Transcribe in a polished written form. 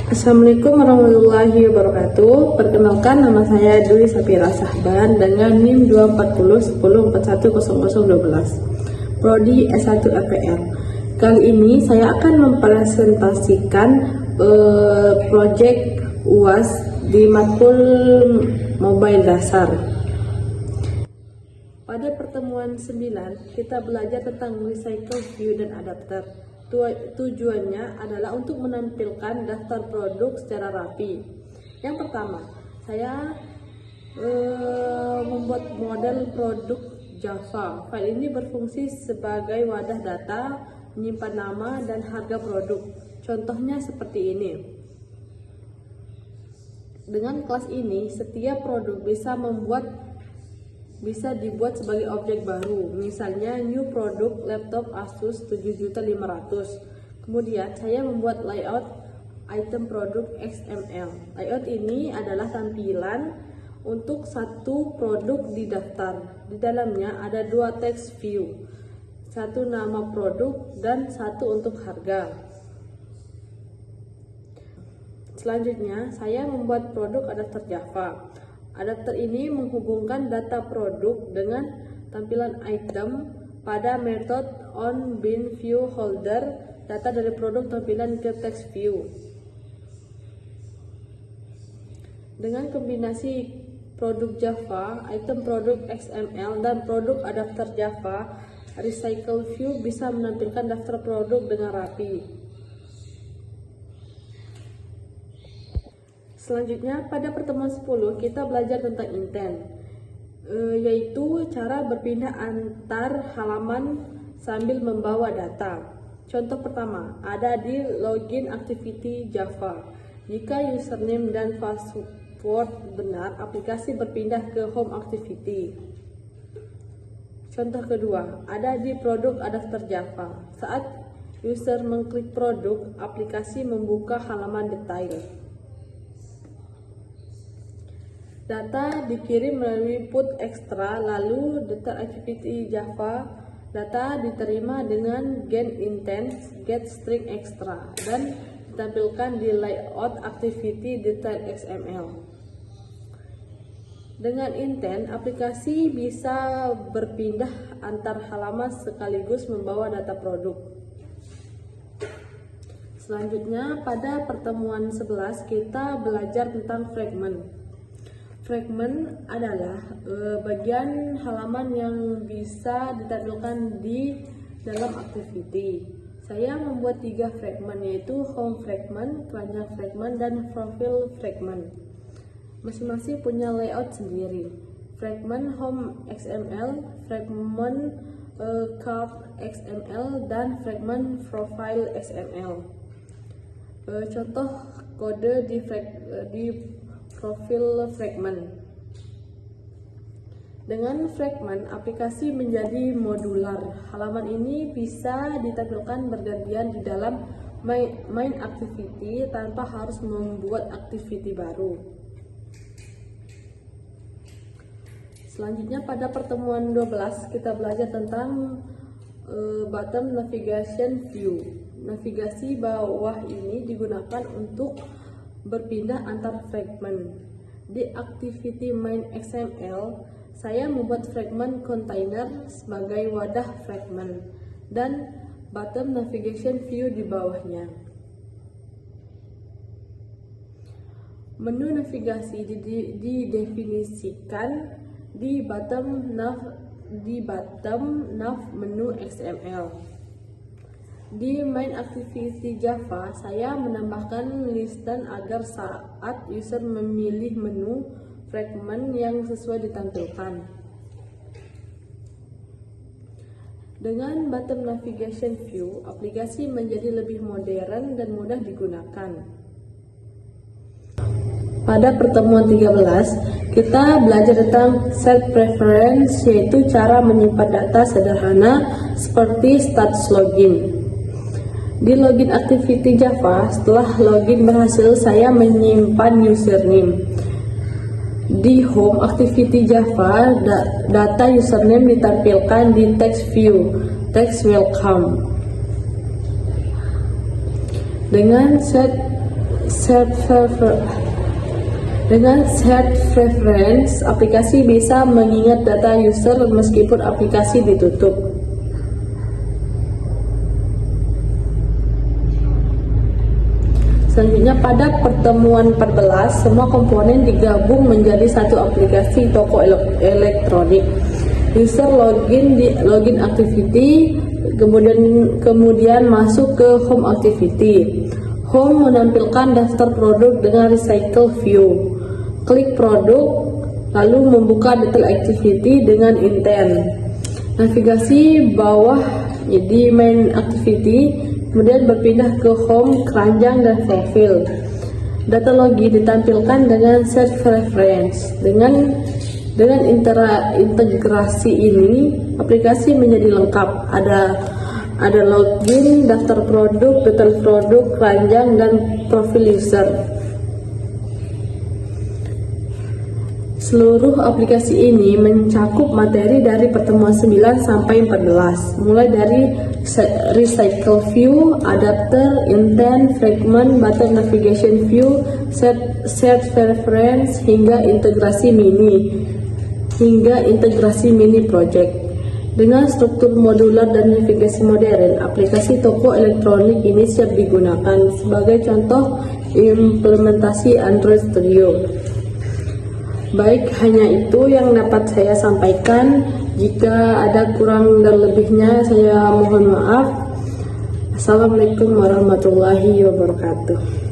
Assalamualaikum warahmatullahi wabarakatuh. Perkenalkan, nama saya Dwi Sapira Sahban dengan NIM 24010410012 Prodi S1 FPR. Kali ini saya akan mempresentasikan proyek UAS di matkul mobile dasar. Pada pertemuan 9, kita belajar tentang recycle view dan adapter. Tujuannya adalah untuk menampilkan daftar produk secara rapi. Yang pertama, saya membuat model produk Java. File ini berfungsi sebagai wadah data, menyimpan nama dan harga produk. Contohnya seperti ini. Dengan kelas ini, setiap produk bisa dibuat sebagai objek baru, misalnya new product laptop Asus 7.500.000. Kemudian saya membuat layout item produk XML. Layout ini adalah tampilan untuk satu produk di daftar. Di dalamnya ada dua text view, satu nama produk dan satu untuk harga. Selanjutnya saya membuat produk adapter Java. Adapter ini menghubungkan data produk dengan tampilan item pada metode onBinViewHolder. Data dari produk tampilan ke text view. Dengan kombinasi produk Java, item produk XML, dan produk adapter Java, recycle view bisa menampilkan daftar produk dengan rapi. Selanjutnya, pada pertemuan 10 kita belajar tentang intent, yaitu cara berpindah antar halaman sambil membawa data. Contoh pertama, ada di login activity Java. Jika username dan password benar, aplikasi berpindah ke home activity. Contoh kedua, ada di produk adapter Java. Saat user mengklik produk, aplikasi membuka halaman detail. Data dikirim melalui put extra, lalu detail activity Java. Data diterima dengan get intent, get string extra, dan ditampilkan di layout activity detail XML. Dengan intent, aplikasi bisa berpindah antar halaman sekaligus membawa data produk. Selanjutnya, pada pertemuan 11 kita belajar tentang fragment. Fragment adalah bagian halaman yang bisa ditampilkan di dalam activity. Saya membuat 3 fragment, yaitu home fragment, keranjang fragment, dan profile fragment. Masing-masing punya layout sendiri. Fragment home XML, fragment card XML, dan fragment profile XML. Contoh kode di profil fragment. Dengan fragment, aplikasi menjadi modular. Halaman ini bisa ditampilkan bergantian di dalam main activity tanpa harus membuat activity baru. Selanjutnya, pada pertemuan 12 kita belajar tentang bottom navigation view. Navigasi bawah ini digunakan untuk berpindah antar fragment. Di activity main XML, saya membuat fragment container sebagai wadah fragment dan bottom navigation view di bawahnya. Menu navigasi didefinisikan di bottom nav menu XML. Di main activity Java, saya menambahkan listen agar saat user memilih menu fragment yang sesuai ditampilkan. Dengan bottom navigation view, aplikasi menjadi lebih modern dan mudah digunakan. Pada pertemuan 13, kita belajar tentang set preference, yaitu cara menyimpan data sederhana seperti status login. Di login activity Java, setelah login berhasil, saya menyimpan username. Di home activity Java, data username ditampilkan di text view, text welcome. Dengan set Dengan shared preference, aplikasi bisa mengingat data user meskipun aplikasi ditutup. Selanjutnya, pada pertemuan 14, semua komponen digabung menjadi satu aplikasi toko elektronik. User login activity, kemudian masuk ke home activity. Home menampilkan daftar produk dengan recycle view. Klik produk, lalu membuka detail activity dengan intent. Navigasi bawah di main activity, kemudian berpindah ke home, keranjang, dan profil. Data logi ditampilkan dengan set preference. Dengan integrasi ini, aplikasi menjadi lengkap. Ada login, daftar produk, detail produk, keranjang, dan profil user. Seluruh aplikasi ini mencakup materi dari pertemuan 9 sampai 14, mulai dari recycle view, adapter, intent, fragment, button navigation view, set preference, hingga integrasi mini project. Dengan struktur modular dan navigasi modern, aplikasi toko elektronik ini siap digunakan. Sebagai contoh, implementasi Android Studio. Baik, hanya itu yang dapat saya sampaikan. Jika ada kurang dan lebihnya, saya mohon maaf. Assalamualaikum warahmatullahi wabarakatuh.